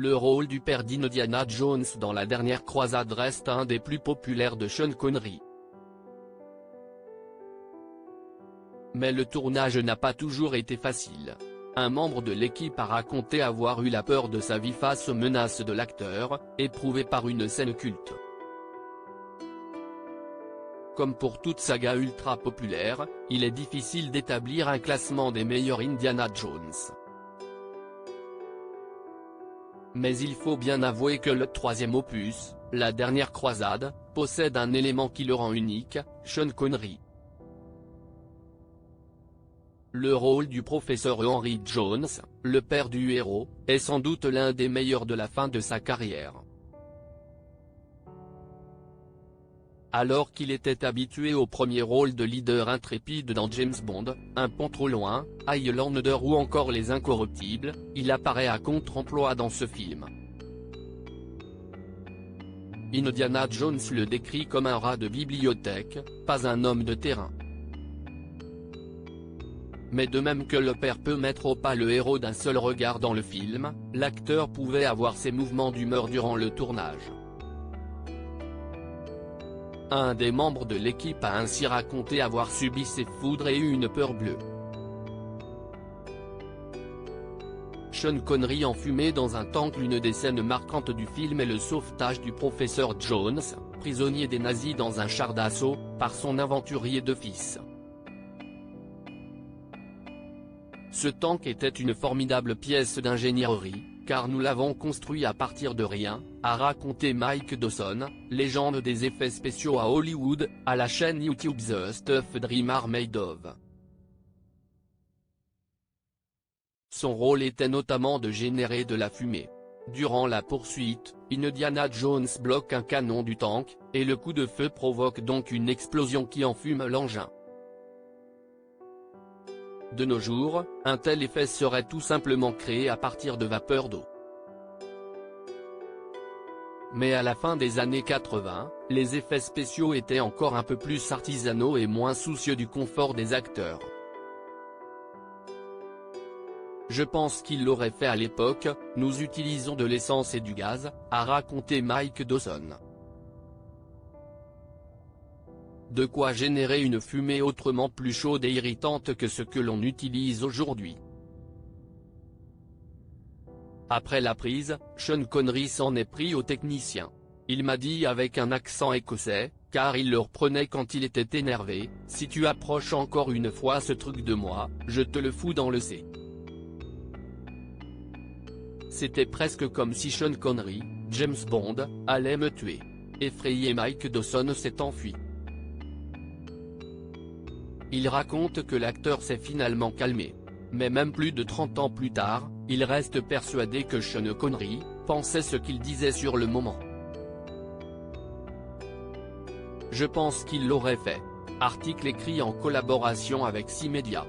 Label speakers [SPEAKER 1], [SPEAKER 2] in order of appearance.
[SPEAKER 1] Le rôle du père d'Indiana Jones dans La Dernière Croisade reste un des plus populaires de Sean Connery. Mais le tournage n'a pas toujours été facile. Un membre de l'équipe a raconté avoir eu la peur de sa vie face aux menaces de l'acteur, éprouvées par une scène culte. Comme pour toute saga ultra populaire, il est difficile d'établir un classement des meilleurs Indiana Jones. Mais il faut bien avouer que le troisième opus, La Dernière Croisade, possède un élément qui le rend unique, Sean Connery. Le rôle du professeur Henry Jones, le père du héros, est sans doute l'un des meilleurs de la fin de sa carrière. Alors qu'il était habitué au premier rôle de leader intrépide dans James Bond, Un pont trop loin, Highlander ou encore Les Incorruptibles, il apparaît à contre-emploi dans ce film. Indiana Jones le décrit comme un rat de bibliothèque, pas un homme de terrain. Mais de même que le père peut mettre au pas le héros d'un seul regard dans le film, l'acteur pouvait avoir ses mouvements d'humeur durant le tournage. Un des membres de l'équipe a ainsi raconté avoir subi ses foudres et eu une peur bleue. Sean Connery enfumé dans un tank. L'une des scènes marquantes du film est le sauvetage du professeur Jones, prisonnier des nazis dans un char d'assaut, par son aventurier de fils. Ce tank était une formidable pièce d'ingénierie, car nous l'avons construit à partir de rien, a raconté Mike Dawson, légende des effets spéciaux à Hollywood, à la chaîne YouTube The Stuff Dream Are Made Of. Son rôle était notamment de générer de la fumée. Durant la poursuite, Indiana Jones bloque un canon du tank, et le coup de feu provoque donc une explosion qui enfume l'engin. De nos jours, un tel effet serait tout simplement créé à partir de vapeur d'eau. Mais à la fin des années 80, les effets spéciaux étaient encore un peu plus artisanaux et moins soucieux du confort des acteurs. Je pense qu'il l'aurait fait à l'époque, nous utilisons de l'essence et du gaz, a raconté Mike Dawson. De quoi générer une fumée autrement plus chaude et irritante que ce que l'on utilise aujourd'hui. Après la prise, Sean Connery s'en est pris aux techniciens. Il m'a dit avec un accent écossais, car il le reprenait quand il était énervé, « Si tu approches encore une fois ce truc de moi, je te le fous dans le C ». C'était presque comme si Sean Connery, James Bond, allait me tuer. Effrayé, Mike Dawson s'est enfui. Il raconte que l'acteur s'est finalement calmé. Mais même plus de 30 ans plus tard, il reste persuadé que Sean Connery pensait ce qu'il disait sur le moment. Je pense qu'il l'aurait fait. Article écrit en collaboration avec 6 médias.